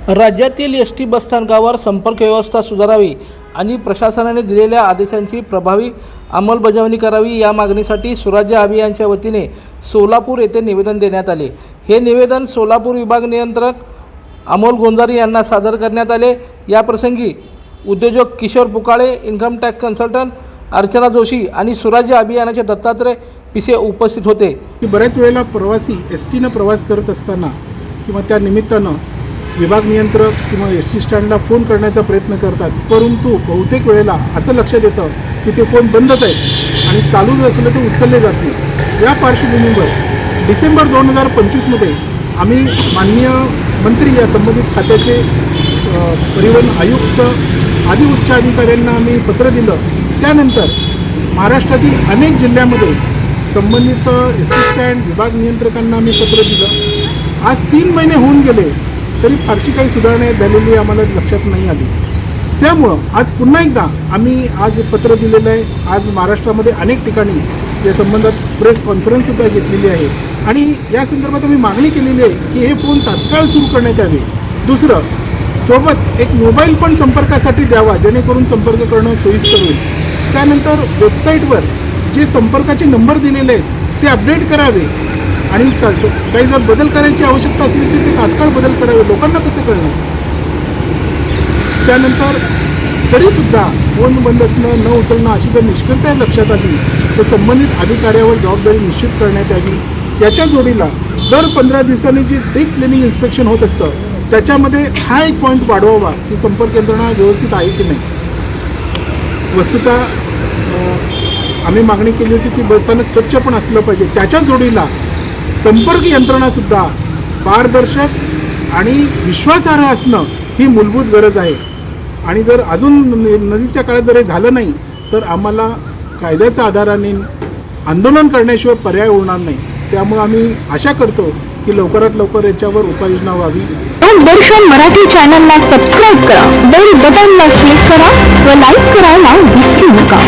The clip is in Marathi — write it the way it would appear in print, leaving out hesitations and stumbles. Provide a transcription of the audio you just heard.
राज्यातील एसटी बसस्थानकावर संपर्क व्यवस्था सुधारावी आणि प्रशासनाने दिलेल्या आदेशांची प्रभावी अंमलबजावणी करावी या मागणीसाठी स्वराज्य अभियानच्या वतीने सोलापूर येथे निवेदन देण्यात आले। हे निवेदन सोलापूर विभाग नियंत्रक अमोल गोंजारी यांना सादर करण्यात आले। या प्रसंगी उद्योजक Kishor Pukale, income tax consultant Archana Joshi आणि स्वराज्य अभियानाचे दत्तात्रय पिसे उपस्थित होते। बऱ्याच वेळेला प्रवासी एसटीनं प्रवास करत असताना किंवा त्या निमित्तानं विभाग नियंत्रक किंवा एसटी स्टँडला फोन करण्याचा प्रयत्न करतात, परंतु बहुतेक वेळेला असं लक्षात येतं की ते फोन बंदच आहेत आणि चालू असलं तर उचलले जात नाही। या पार्श्वभूमीवर डिसेंबर 2025मध्ये आम्ही माननीय मंत्री या संबंधित खात्याचे परिवहन आयुक्त आदी उच्च अधिकाऱ्यांना आम्ही पत्र दिलं। त्यानंतर महाराष्ट्रातील अनेक जिल्ह्यामध्ये संबंधित एसटी स्टँड विभाग नियंत्रकांना आम्ही पत्र दिलं। आज 3 महिने होऊन गेले तरी फारशी काही सुधारणा झालेली आम्हाला लक्षात नाही आली। त्यामुळं आज पुन्हा एकदा आम्ही आज पत्र दिलेलं आहे। आज महाराष्ट्रामध्ये अनेक ठिकाणी या संबंधात प्रेस कॉन्फरन्ससुद्धा घेतलेली आहे आणि या संदर्भात आम्ही मागणी केलेली आहे की हे फोन तात्काळ सुरू करण्यात यावे। दुसरं, सोबत एक मोबाईल पण संपर्कासाठी द्यावा जेणेकरून संपर्क करणं सोयीस्कर होईल। त्यानंतर वेबसाईटवर जे संपर्काचे नंबर दिलेले आहेत ते अपडेट करावे आणि काही जर बदल करायची आवश्यकता असली तर ते तात्काळ बदल करावे। लोकांना कसं कळणार? त्यानंतर तरीसुद्धा फोन बंद असणं, न उचलणं अशी जर निष्क्रियता लक्षात आली तर संबंधित अधिकाऱ्यावर जबाबदारी निश्चित करण्यात यावी। याच्या जोडीला दर 15 दिवसांनी जी डीप क्लिनिंग इन्स्पेक्शन होत असतं त्याच्यामध्ये हा एक पॉईंट वाढवावा की संपर्क यंत्रणा व्यवस्थित आहे की नाही। वस्तुतः आम्ही मागणी केली होती की बसस्थानक स्वच्छ पण असलं पाहिजे। त्याच्या जोडीला संपर्क यंत्रणासुद्धा पारदर्शक आणि विश्वासार्ह असणं ही मूलभूत गरज आहे आणि जर अजून नजीकच्या काळात जर हे झालं नाही तर आम्हाला कायद्याच्या आधाराने आंदोलन करण्याशिवाय पर्याय उरणार नाही। त्यामुळे आम्ही आशा करतो की लवकरात लवकर याच्यावर उपाययोजना व्हावी। दर्शन मराठी चॅनलला सबस्क्राईब करा, बेल बटनला क्लिक करा व लाईक करायला विसरू नका।